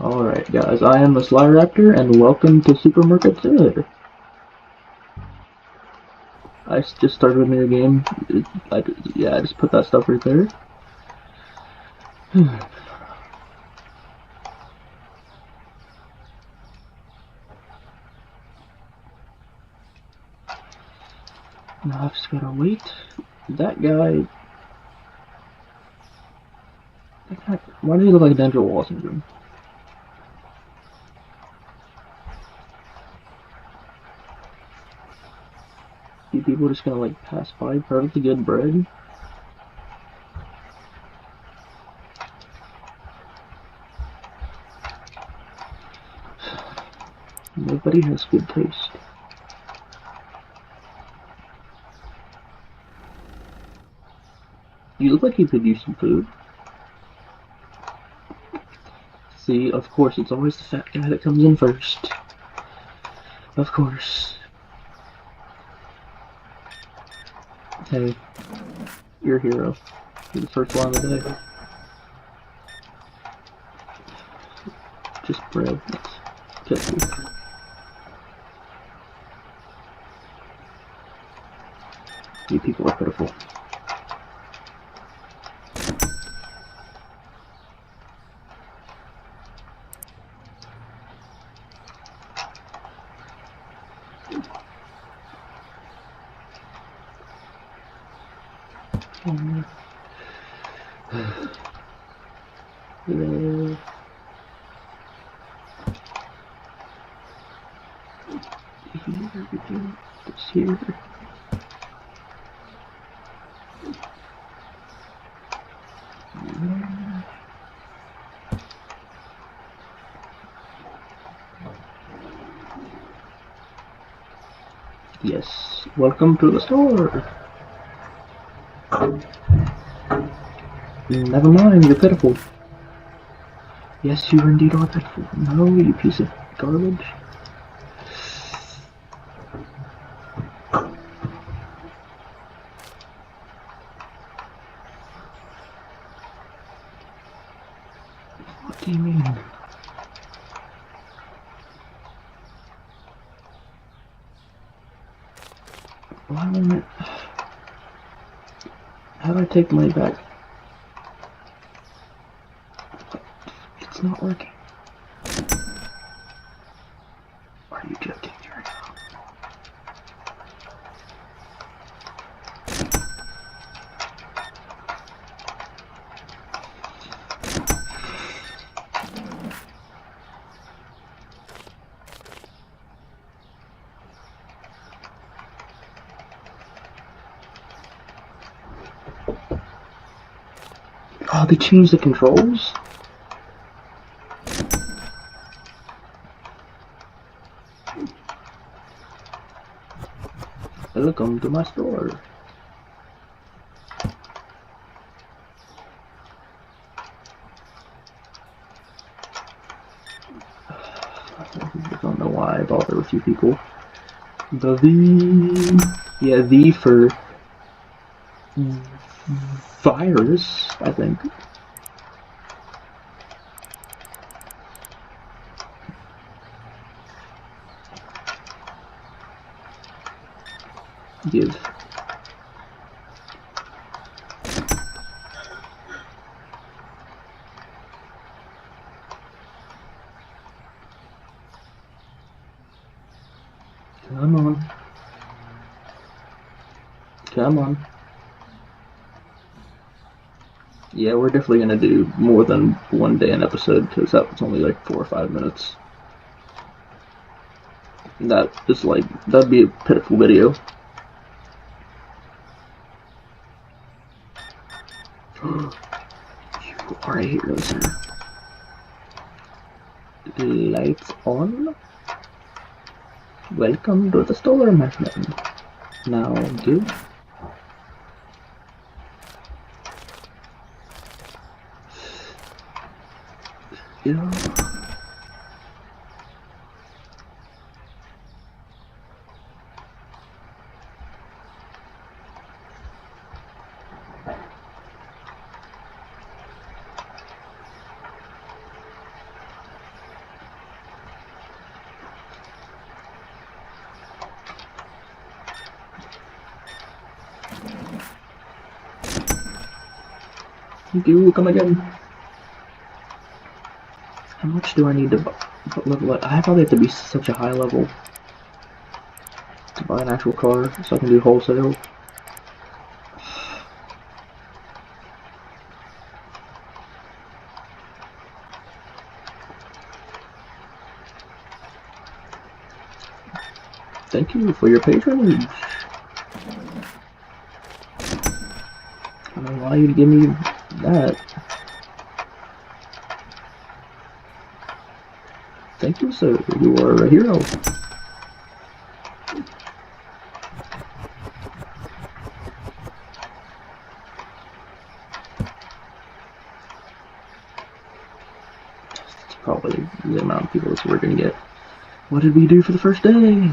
Alright guys, I am the Sly Raptor and welcome to Supermarket Simulator. I just started a new game. I just put that stuff right there. Now I've just gotta wait. That guy... Why does he look like Denzel Washington? You people just gonna like pass by perfectly good bread? Nobody has good taste. You look like you could use some food. See, of course, it's always the fat guy that comes in first. Of course. Hey, you're a hero. You're the first one of the day. Just bread. That's good. You people are pitiful. Here. Yes, welcome to the store. Never mind, you're pitiful. Yes, you indeed are pitiful. No, you piece of garbage. What do you mean? Why won't it? How do I take money back? It's not working. Are you joking right now? Oh, they changed the controls? Welcome to my store. I don't know why I bother with you people. The V... Yeah, V for... virus, I think. Give. Come on. Come on. Yeah, we're definitely gonna do more than one day an episode, because that was only like 4 or 5 minutes. That is like, that'd be a pitiful video. You are a hero, sir. Lights on. Welcome to the store, my friend. Now give. Yeah. Thank you, come again. How much do I need to buy? I probably have to be such a high level to buy an actual car so I can do wholesale. Thank you for your patronage. I don't know why you'd give me that. Thank you, sir. You are a hero. That's probably the amount of people that we're gonna get. What did we do for the first day?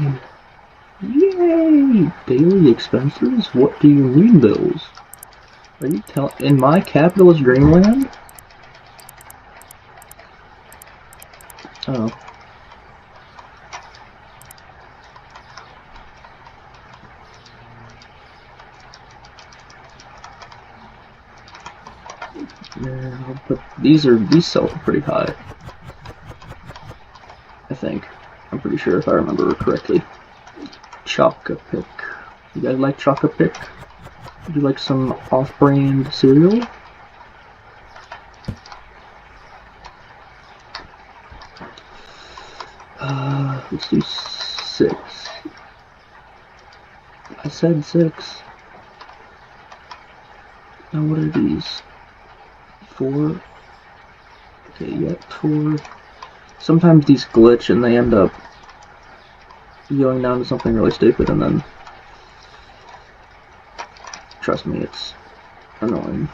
Yay! Daily expenses? What do you mean, bills? Are you telling? In my capitalist dreamland? Oh. Yeah, but these sell pretty high. I think. I'm pretty sure if I remember correctly. Choc-A-Pic. You guys like Choc-A-Pic? Would you like some off-brand cereal? Let's do 6. I said 6. Now what are these? 4? Okay, yep, 4. Sometimes these glitch and they end up going down to something really stupid and then... Trust me, it's annoying.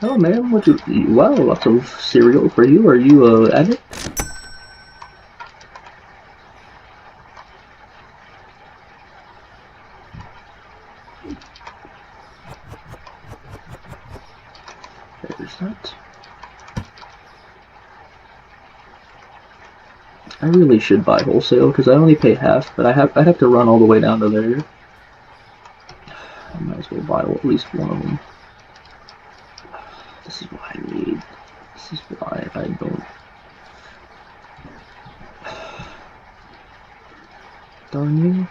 Oh man, wow, lots of cereal for you. Are you a addict? There's that. I really should buy wholesale because I only pay half, but I'd have to run all the way down to there. I might as well buy at least one of them. This is what I need. This is why I don't. Darn you.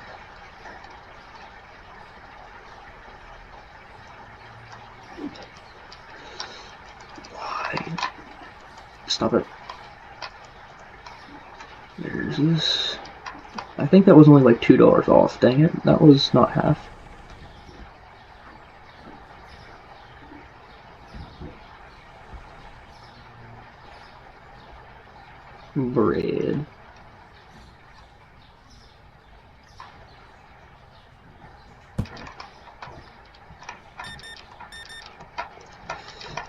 Why? Stop it. There's this. I think that was only like $2 off. Dang it. That was not half. Bread.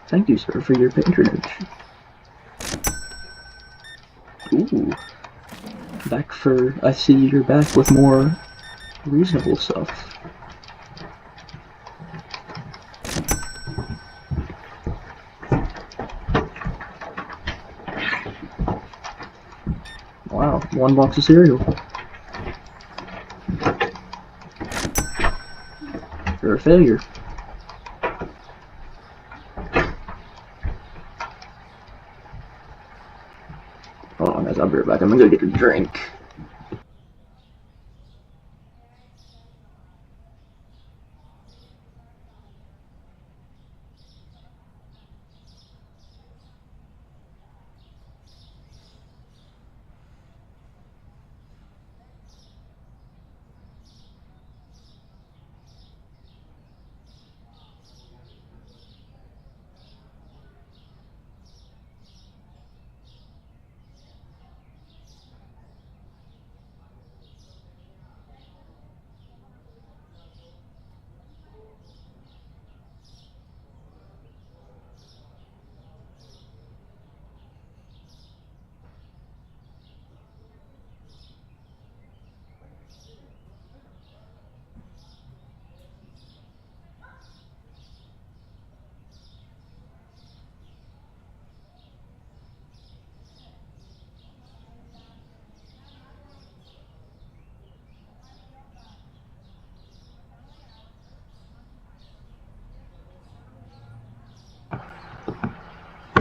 Thank you, sir, for your patronage. Ooh. Back for... I see you're back with more reasonable stuff. Wow, 1 box of cereal. You're a failure. Hold on guys, I'll be right back. I'm gonna go get a drink.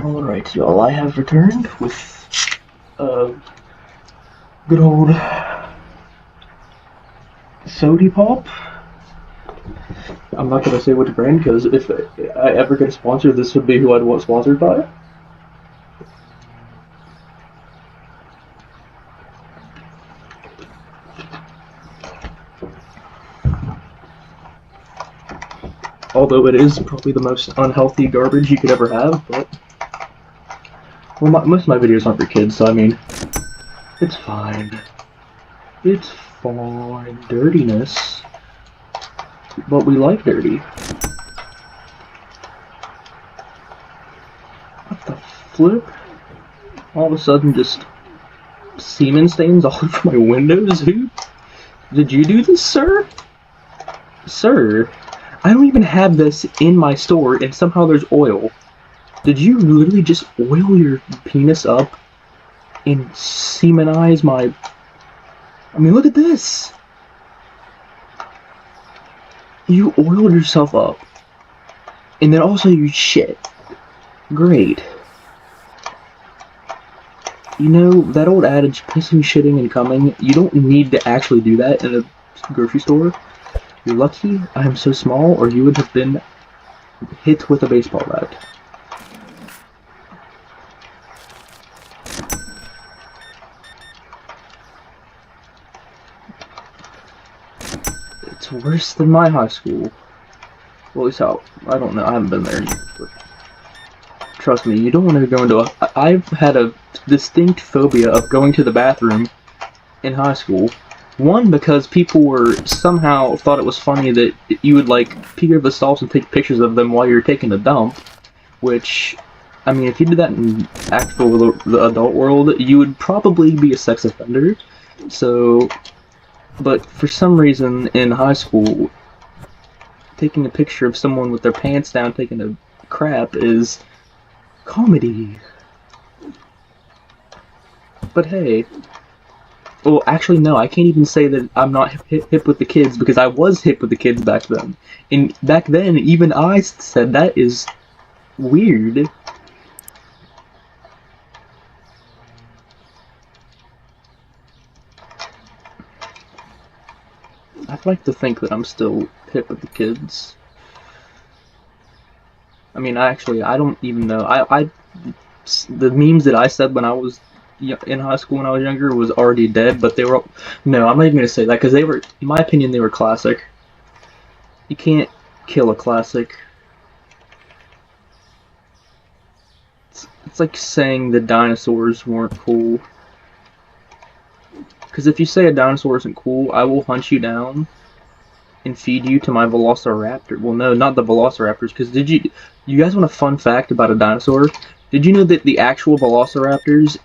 Alright, y'all, I have returned with good old Sody Pop. I'm not gonna say which brand, because if I ever get a sponsor, this would be who I'd want sponsored by. Although it is probably the most unhealthy garbage you could ever have, but... Well, most of my videos aren't for kids, so I mean... It's fine. It's fine. Dirtiness. But we like dirty. What the flip? All of a sudden just... semen stains all over my windows? Who? Did you do this, sir? Sir? I don't even have this in my store, and somehow there's oil. Did you literally just oil your penis up and semenize my... I mean, look at this! You oiled yourself up. And then also you shit. Great. You know, that old adage, pissing, shitting, and coming, you don't need to actually do that in a grocery store. You're lucky I am so small, or you would have been hit with a baseball bat. It's worse than my high school. Well, at least how, I don't know, I haven't been there. But trust me, you don't want to go into a... I've had a distinct phobia of going to the bathroom in high school. One, because people were somehow thought it was funny that you would, like, peek over the stalls and take pictures of them while you're taking a dump. Which, I mean, if you did that in actual the adult world, you would probably be a sex offender. So, but for some reason in high school, taking a picture of someone with their pants down taking a crap is comedy. But hey... Well, actually, no, I can't even say that I'm not hip with the kids, because I was hip with the kids back then. And back then, even I said that is weird. I'd like to think that I'm still hip with the kids. I mean, I don't even know. The memes that I said when I was in high school when I was younger was already dead, but they were... No, I'm not even going to say that, because they were, in my opinion, they were classic. You can't kill a classic. It's like saying the dinosaurs weren't cool. Because if you say a dinosaur isn't cool, I will hunt you down and feed you to my Velociraptor. Well, no, not the Velociraptors, because you guys want a fun fact about a dinosaur? Did you know that the actual Velociraptors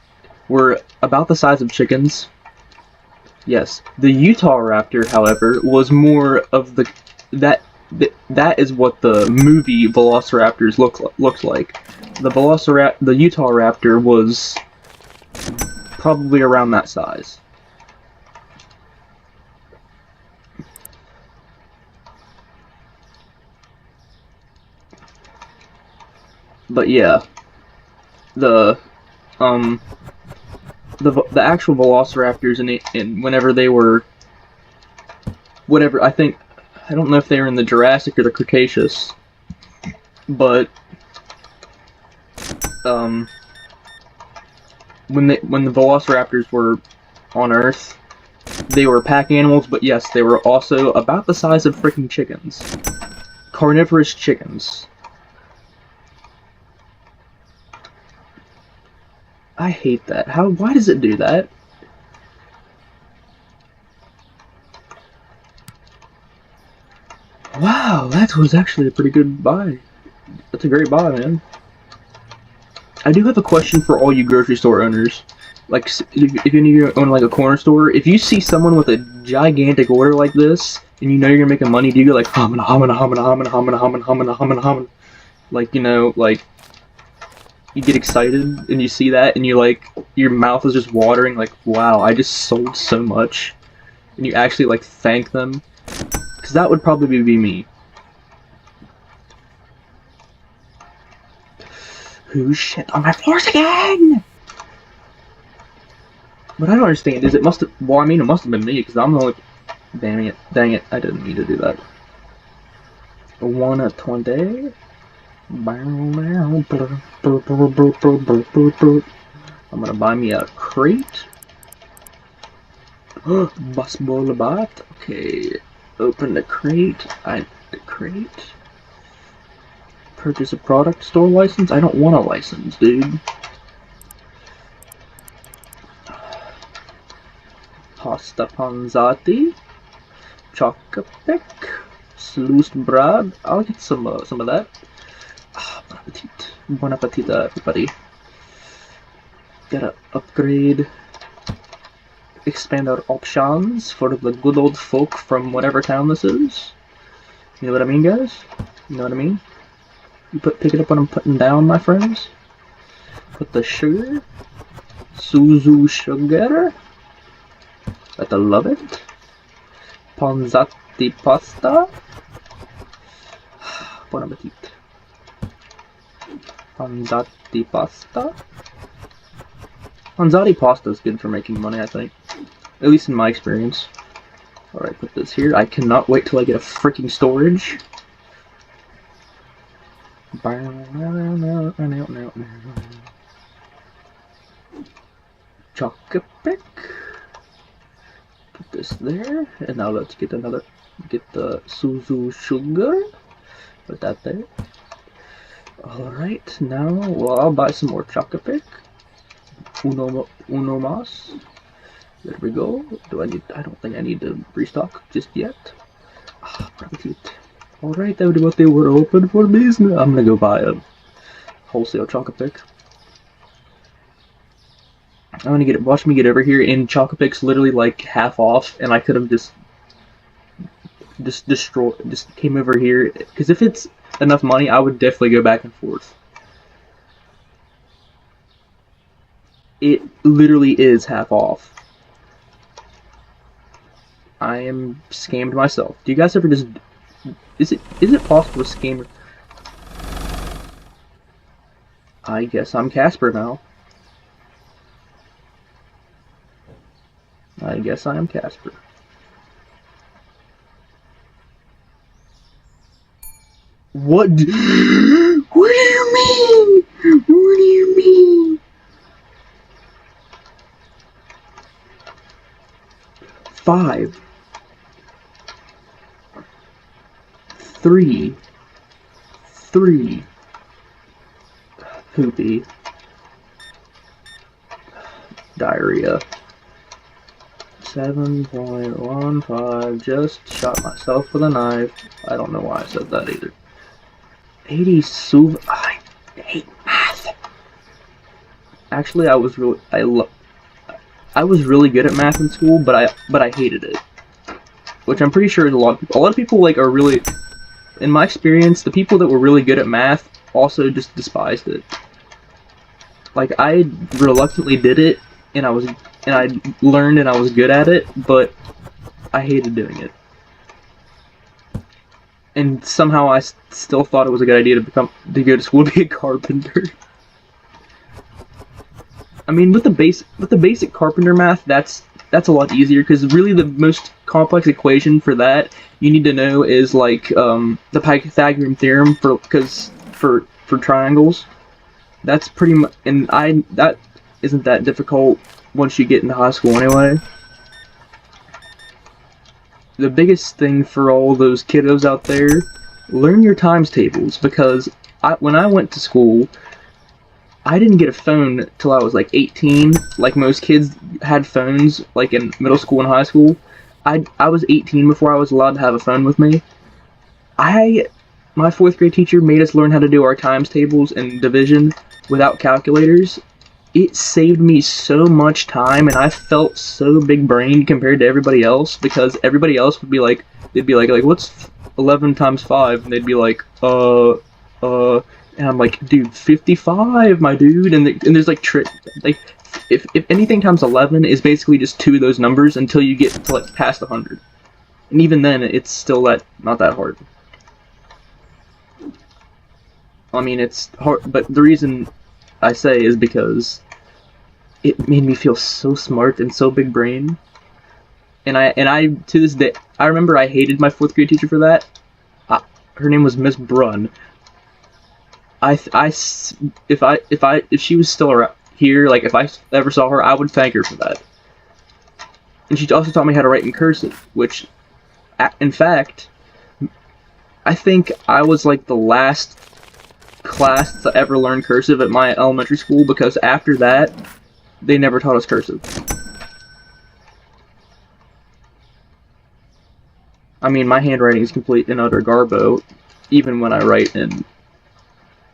were about the size of chickens? Yes. The Utah Raptor, however, was more of the... That is what the movie Velociraptors looks like. The Utah Raptor was probably around that size. But yeah, the actual Velociraptors and whenever they were, whatever, I don't know if they were in the Jurassic or the Cretaceous, but when the Velociraptors were on Earth, they were pack animals, but yes, they were also about the size of freaking chickens. Carnivorous chickens. I hate that. Why does it do that? Wow, that was actually a pretty good buy. That's a great buy, man. I do have a question for all you grocery store owners. Like, if any of you own like a corner store, if you see someone with a gigantic order like this, and you know you're making money, do you go like, humana, like, you know, like, you get excited and you see that and you like, your mouth is just watering like, wow, I just sold so much. And you actually like thank them. Because that would probably be me. Who shit on my floors again? But I don't understand. Is it must have? Well, I mean, it must have been me because I'm the only. Dang it! I didn't mean to do that. 1 of 20. I'm gonna buy me a crate. Busball bot. Okay. Open the crate. The crate. Purchase a product store license. I don't want a license, dude. Pasta panzati. Chocolate. Sluiced bread. I'll get some of that. Bon appetit. Bon appetit, everybody. Gotta upgrade. Expand our options for the good old folk from whatever town this is. You know what I mean, guys? You know what I mean? You pick it up when I'm putting down, my friends. Put the sugar. Suzu sugar. I love it. Panzati pasta. Bon appetit. Panzati pasta. Panzati pasta is good for making money, I think. At least in my experience. Alright, put this here. I cannot wait till I get a freaking storage. Chocolate. Put this there. And now let's get the Suzu sugar. Put that there. Alright, now, well, I'll buy some more chocolate. Uno mas. There we go. I don't think I need to restock just yet. Alright, everybody, we're open for business. I'm gonna go buy a wholesale chocolate. I'm gonna get it. Watch me get over here, and Chocopick's literally like half off, and I could have just came over here. Because if it's enough money, I would definitely go back and forth. It literally is half off. I am scammed myself. Do you guys ever just? Is it possible to scam? I guess I'm Casper now. I guess I am Casper. What do you mean? What do you mean? 5, 3, poopy, diarrhea. 7.15, just shot myself with a knife. I don't know why I said that either. 80 I hate math. Actually, I was really good at math in school, but I hated it. Which I'm pretty sure is a lot of people like are really, in my experience, the people that were really good at math also just despised it. Like, I reluctantly did it, and I learned and I was good at it, but I hated doing it. And somehow I still thought it was a good idea to go to school to be a carpenter. I mean, with the basic carpenter math, that's a lot easier, because really the most complex equation for that you need to know is like the Pythagorean theorem for triangles. That's pretty much, and that isn't that difficult once you get into high school anyway. The biggest thing for all those kiddos out there, learn your times tables, because when I went to school, I didn't get a phone till I was like 18. Like most kids had phones like in middle school and high school. I was 18 before I was allowed to have a phone with me. My 4th grade teacher made us learn how to do our times tables and division without calculators. It saved me so much time, and I felt so big-brained compared to everybody else, because everybody else would be like, they'd be like, what's 11 times 5? And they'd be like, and I'm like, dude, 55, my dude. And there's like if anything times 11 is basically just 2 of those numbers until you get to like past 100, and even then it's still not that hard. I mean, it's hard, but the reason I say is because it made me feel so smart and so big brain. And I to this day, I remember I hated my 4th grade teacher for that. Her name was Miss Brunn. If she was still around here, like if I ever saw her, I would thank her for that. And she also taught me how to write in cursive, which, in fact, I think I was like the last class to ever learn cursive at my elementary school, because after that, they never taught us cursive. I mean, my handwriting is complete and utter garbo, even when I write in,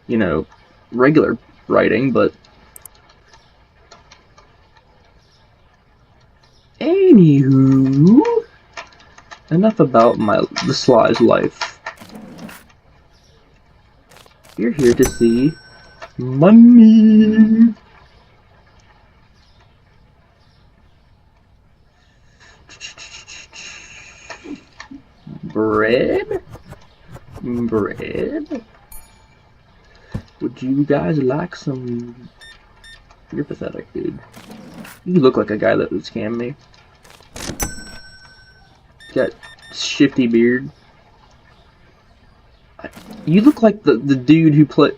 you know, regular writing, but anywho, enough about the Sly's life. You're here to see money. Bread? Bread? Would you guys like some... You're pathetic, dude. You look like a guy that would scam me. Got shifty beard. You look like the dude who played...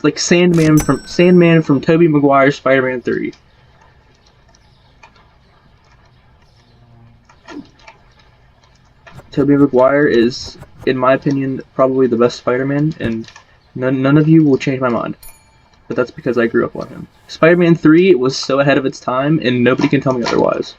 like Sandman from Tobey Maguire's Spider-Man 3. Tobey Maguire is, in my opinion, probably the best Spider-Man, and none of you will change my mind. But that's because I grew up on him. Spider-Man 3 was so ahead of its time, and nobody can tell me otherwise.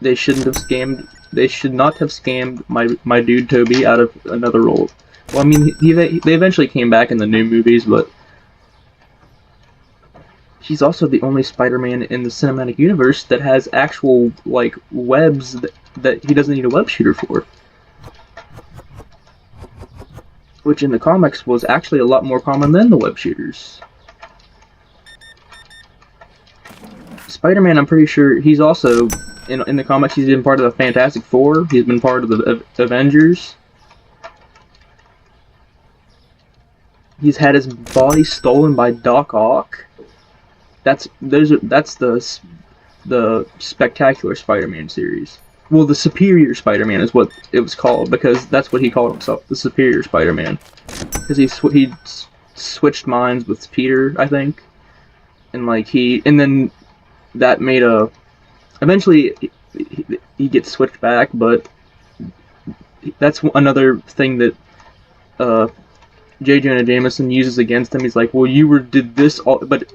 They shouldn't have scammed. They should not have scammed my dude Toby out of another role. Well, I mean, they eventually came back in the new movies, but he's also the only Spider-Man in the cinematic universe that has actual, like, webs that he doesn't need a web shooter for. Which in the comics was actually a lot more common than the web shooters. Spider-Man, I'm pretty sure he's also, in the comics, he's been part of the Fantastic Four, he's been part of the Avengers. He's had his body stolen by Doc Ock. That's the Spectacular Spider-Man series. Well, the Superior Spider-Man is what it was called, because that's what he called himself, the Superior Spider-Man. Because he switched minds with Peter, I think, and then that made eventually he gets switched back, but that's another thing that J. Jonah Jameson uses against him. He's like, well, did this all, but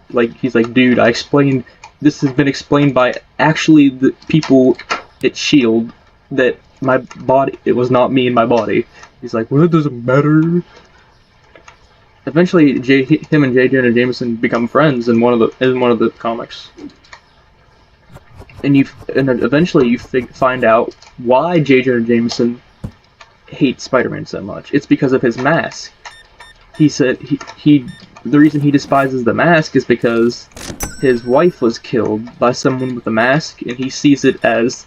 like, he's like, dude, I explained, this has been explained by actually the people at S.H.I.E.L.D. that my body, it was not me in my body. He's like, well, it doesn't matter. Eventually, him and J. Jonah Jameson become friends in one of the comics. And eventually you find out why J. Jonah Jameson hates Spider-Man so much. It's because of his mask. He said the reason he despises the mask is because his wife was killed by someone with a mask, and he sees it as,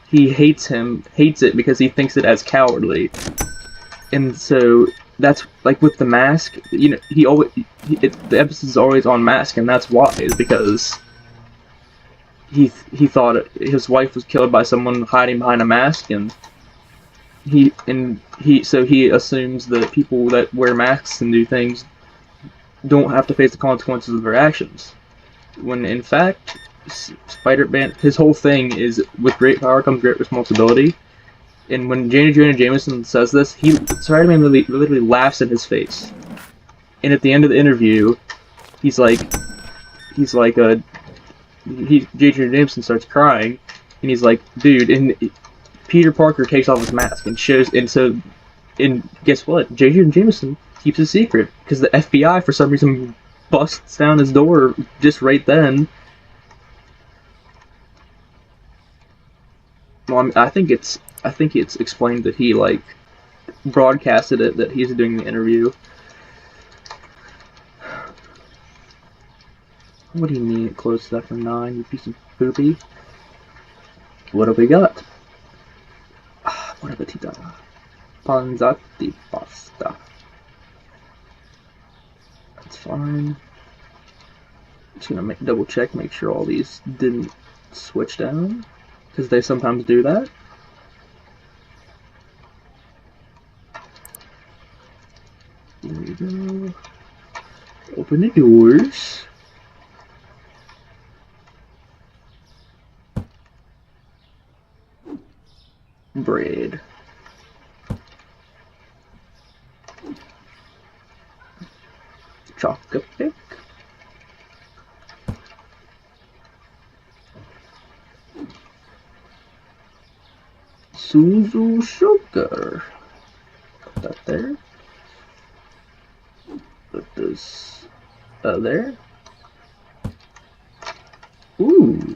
he hates it because he thinks it as cowardly. And so that's, like, with the mask, you know, the episode's always on mask, and that's why, is because he thought his wife was killed by someone hiding behind a mask, and he assumes that people that wear masks and do things don't have to face the consequences of their actions. When in fact, Spider-Man, his whole thing is, with great power comes great responsibility. And when J. Jonah Jameson says this, Spider-Man literally laughs in his face. And at the end of the interview, J. Jonah Jameson starts crying, and he's like, dude, and Peter Parker takes off his mask and guess what? J. Jonah Jameson keeps a secret, because the FBI, for some reason, busts down his door just right then. Well, I think it's explained that he, like, broadcasted it, that he's doing the interview. What do you mean it closes after 9, you piece of poopy? What have we got? What have we done? panzati pasta. That's fine. Just gonna double check, make sure all these didn't switch down, because they sometimes do that. There we go. Open the doors. Bread. Chocolate pick. Suzu sugar. Put that there. Put this there. Ooh,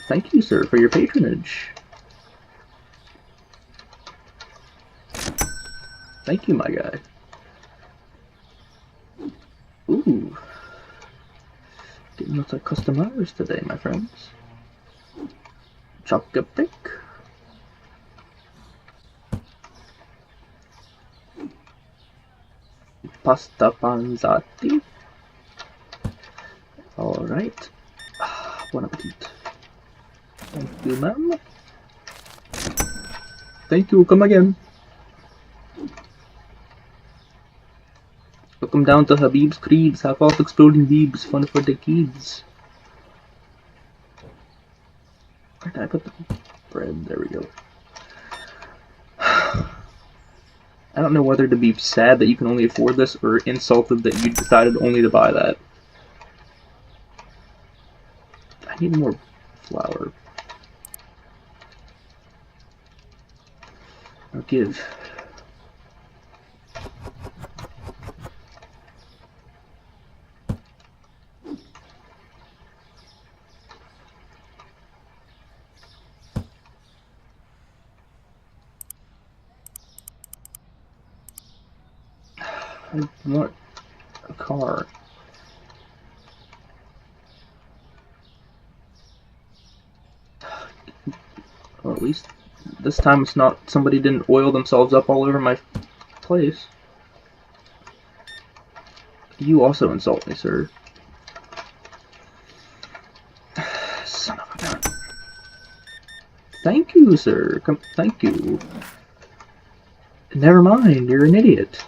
thank you, sir, for your patronage. Thank you, my guy. Ooh, getting lots of customers today, my friends. Chocolate pick. Pasta panzati. Alright. Bon appetit. Thank you, ma'am. Thank you, come again. Welcome down to Habib's Creeds. Have off exploding beebs. Fun for the kids. Where did I put the bread? There we go. I don't know whether to be sad that you can only afford this or insulted that you decided only to buy that. I need more flour. I'll give. I want a car. Well, at least this time it's not somebody didn't oil themselves up all over my place. You also insult me, sir. Son of a gun. Thank you, sir. Thank you. Never mind, you're an idiot.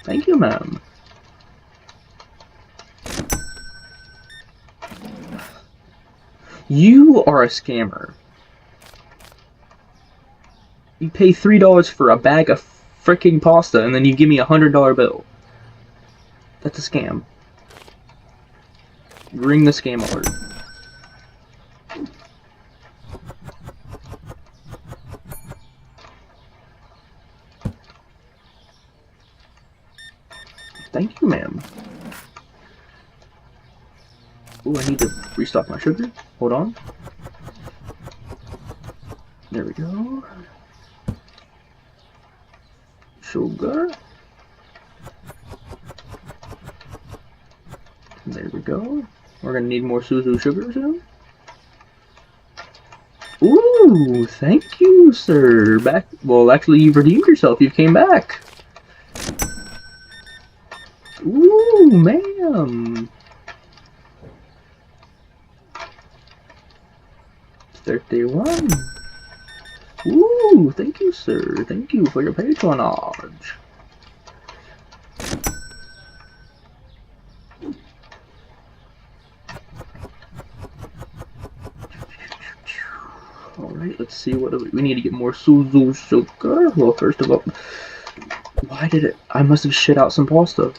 Thank you, ma'am. You are a scammer. You pay $3 for a bag of freaking pasta and then you give me a $100 bill. That's a scam. Ring the scam alert. Thank you, ma'am. Ooh, I need to restock my sugar. Hold on. There we go. Sugar. There we go. We're gonna need more Suzu sugar soon. Ooh, thank you, sir. Back. Well, actually, you've redeemed yourself. You came back. Ooh, ma'am. 31. Ooh, thank you, sir. Thank you for your patronage. Alright, let's see what we need to get more Suzu sugar. Well, first of all, why did it? I must have shit out some pasta.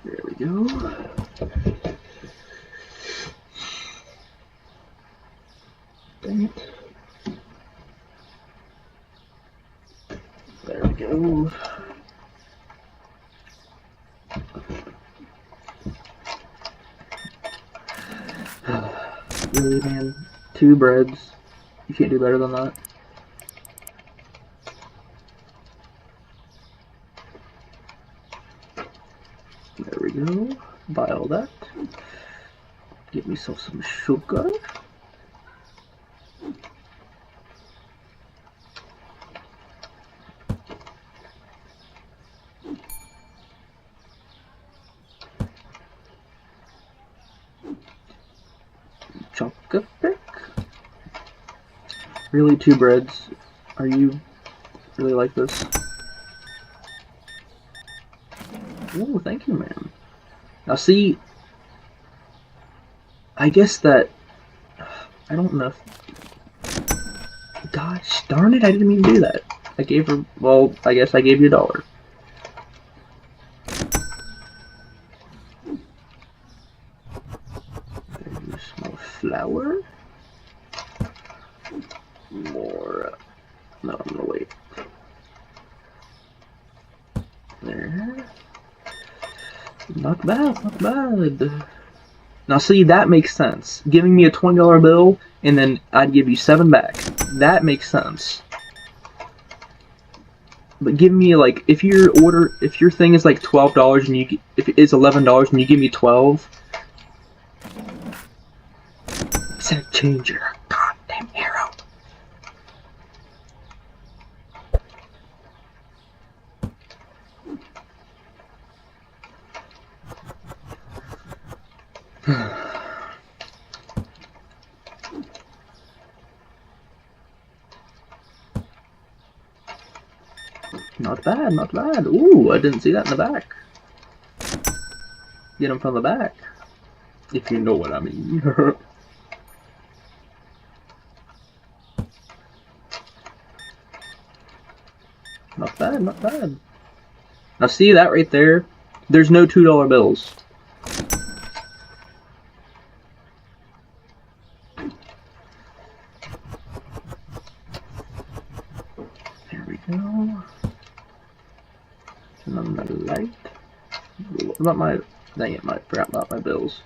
There we go. Dang it. There we go. Really, man? 2 breads. You can't do better than that. There we we go. Buy all that. Get myself some sugar. Chocolate. Really, 2 breads? Are you really like this? Oh, thank you, ma'am. Now see, I guess that, I don't know if, gosh darn it, I didn't mean to do that. I gave her, well, I guess I gave you $1. There's more flour. More, no, I'm gonna wait. There. Not bad, not bad. Now see, that makes sense. Giving me a $20 bill, and then I'd give you 7 back. That makes sense. But give me, like, if your thing is like $12 and if it's $11 and you give me 12, exact changer. Goddamn arrow. Not bad, not bad. Ooh, I didn't see that in the back. Get him from the back. If you know what I mean. Not bad, not bad. Now see that right there? There's no $2 bills. There we go. And on the light. What about my... Dang it, I forgot about my bills.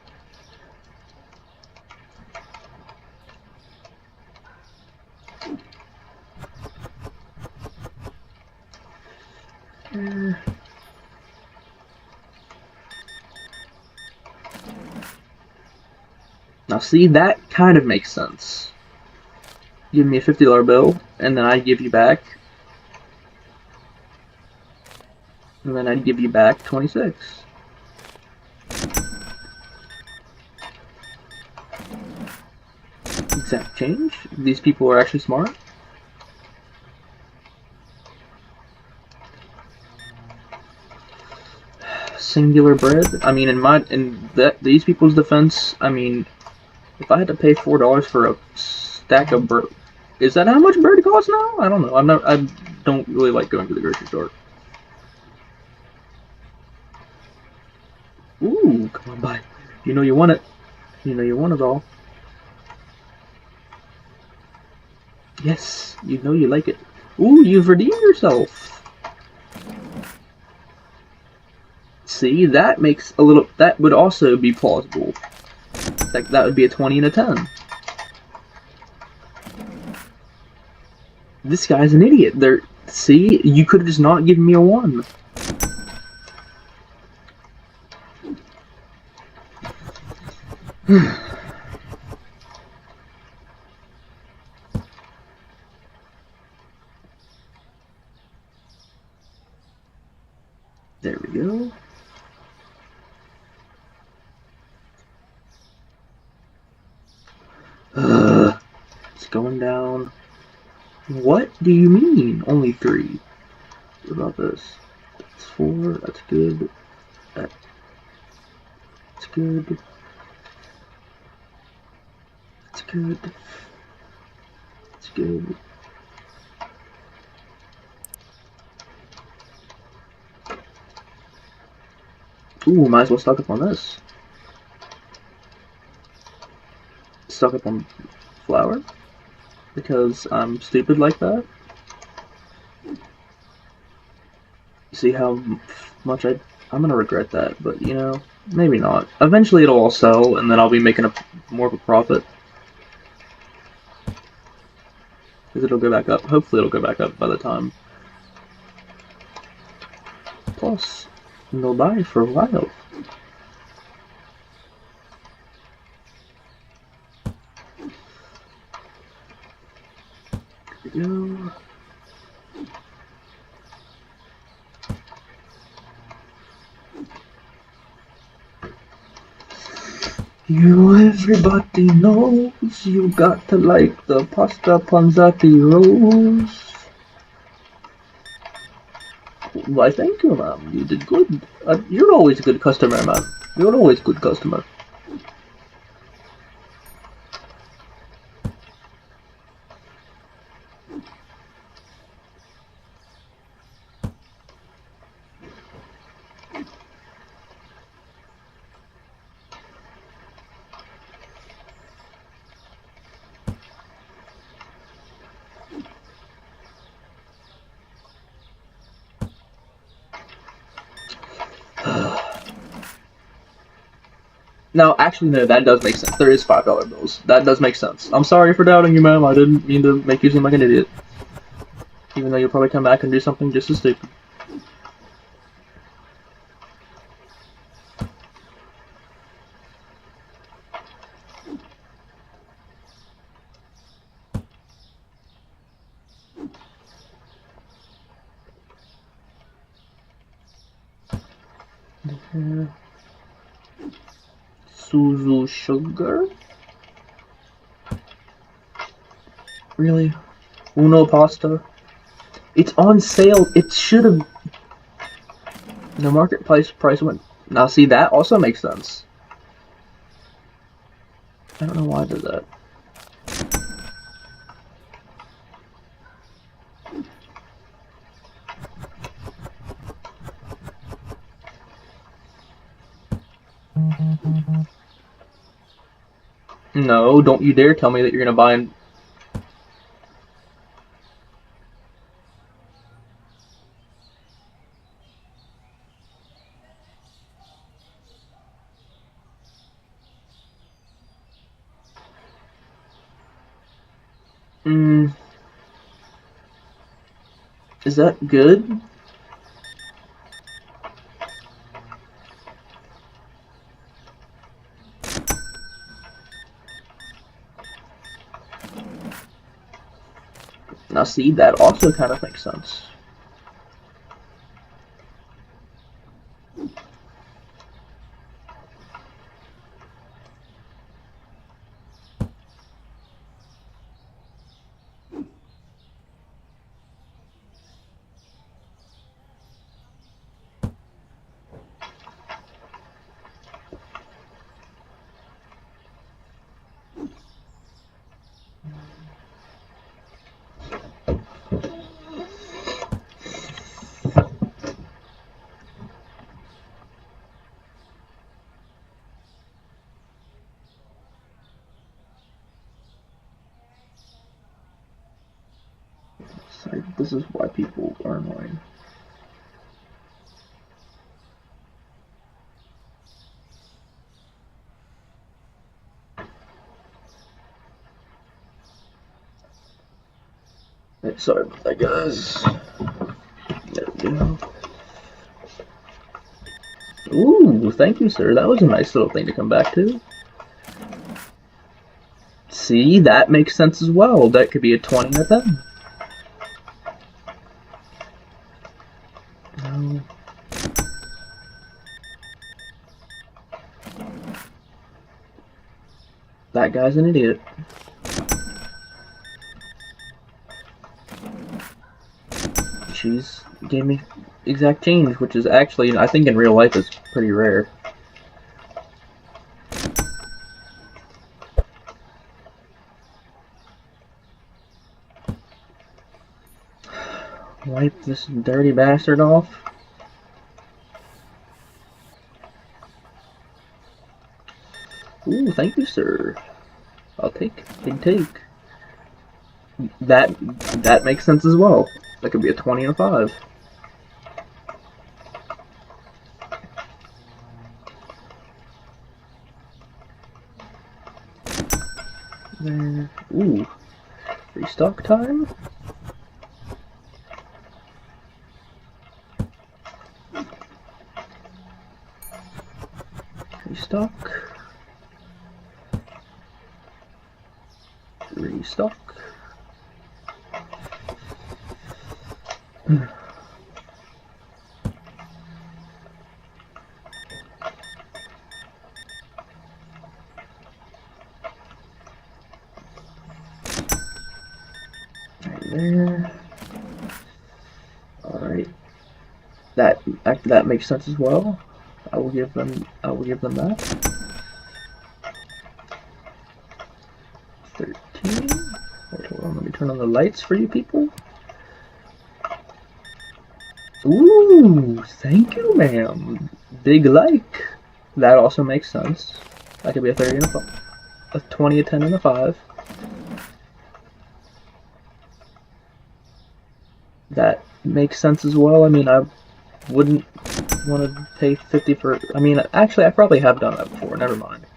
Now see, that kind of makes sense. Give me a $50 bill, and then I'd give you back. And then I'd give you back 26. Exact change. These people are actually smart. Singular bread. I mean, in these people's defense, I mean, if I had to pay $4 for a stack of bread, is that how much bread costs now? I don't know. I don't really like going to the grocery store. Ooh, come on, buy. You know you want it. You know you want it all. Yes, you know you like it. Ooh, you've redeemed yourself. See, that makes a little... That would also be plausible. Like, that would be a 20 and a 10. This guy's an idiot. See, you could have just not given me a 1. There we go. It's going down. What do you mean? Only 3. What about this? That's 4. That's good. That's good. That's good. That's good. Ooh, might as well stock up on this. Stock up on flour. Because I'm stupid like that. See how much I'm gonna regret that, but you know, maybe not. Eventually it'll all sell, and then I'll be making more of a profit. Because it'll go back up. Hopefully it'll go back up by the time. Plus, they'll buy for a while. go. Everybody knows you got to like the pasta panzati rolls. Why, thank you, ma'am. You did good. You're always a good customer, man. You're always a good customer. Now, actually, no, that does make sense. There is $5 bills. That does make sense. I'm sorry for doubting you, ma'am. I didn't mean to make you seem like an idiot. Even though you'll probably come back and do something just as stupid. Suzu sugar? Really? Uno pasta? It's on sale. It should have. The marketplace price went. Now, see, that also makes sense. I don't know why I did that. No, don't you dare tell me that you're gonna buy an... Is that good? Now see, that also kind of makes sense. This is why people are annoying. Sorry about that, guys. There we go. Ooh, thank you, sir. That was a nice little thing to come back to. See, that makes sense as well. That could be a 20 or 10. No. That guy's an idiot. She's gave me exact change, which is actually, I think in real life, is pretty rare. Wipe this dirty bastard off. Ooh, thank you, sir. I'll take. Big take. That makes sense as well. That could be a 20 and a 5. There. Ooh. Restock time? Restock. Restock. There. Alright. That makes sense as well. I will give them that. 13. Wait, hold on, let me turn on the lights for you people. Ooh, thank you, ma'am. Big like. That also makes sense. That could be a 30 and a 20, a 10, and a 5. That makes sense as well. I mean, I wouldn't want to pay 50 for... I mean, actually, I probably have done that before. Never mind.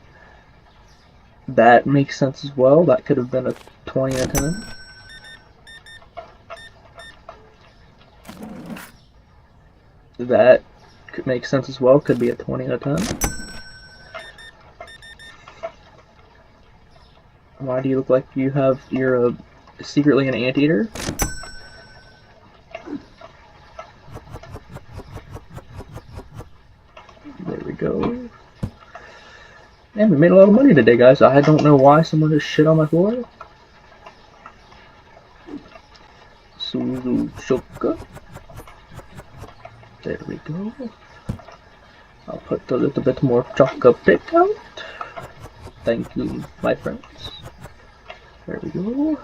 That makes sense as well. That could have been a 20 and a 10. That could make sense as well. Could be a 20 and a 10. Why do you look like you're secretly an anteater? There we go. And we made a lot of money today, guys. I don't know why someone just shit on my floor. Suzuka. There we go. I'll put a little bit more chocolate out. Thank you, my friends. There we go.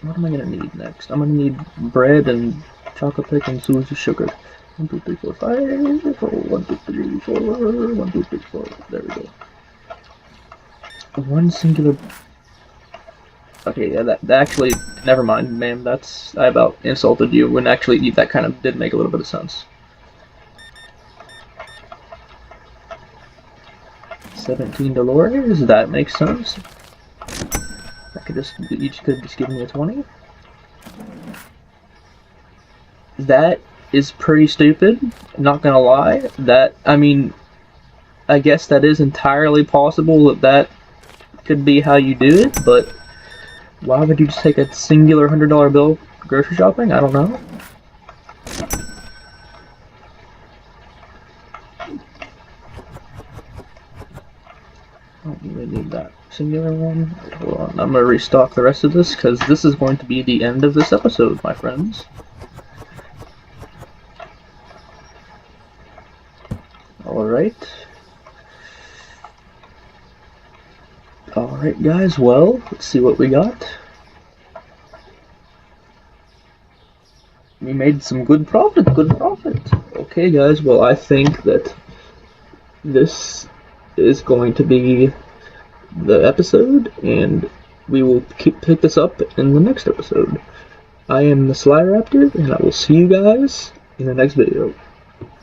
What am I gonna need next? I'm gonna need bread and chocolate pick and Suzu sugar. 1, 2, 3, 4, 5. 1, 2, 3, 4. 1, 2, 3, 4. There we go. One singular. Okay, yeah, that actually, never mind, ma'am. I about insulted you when actually that kind of did make a little bit of sense. 17 Dolores, that makes sense. You could just give me a 20. That is pretty stupid, not gonna lie. I mean, I guess that is entirely possible that could be how you do it, but why would you just take a singular $100 bill grocery shopping? I don't know. I don't really need that singular one. Hold on, I'm gonna restock the rest of this because this is going to be the end of this episode, my friends. Alright. Alright guys, well, let's see what we got. We made some good profit, Okay guys, well I think that this is going to be the episode, and we will pick this up in the next episode. I am the Sly Raptor, and I will see you guys in the next video.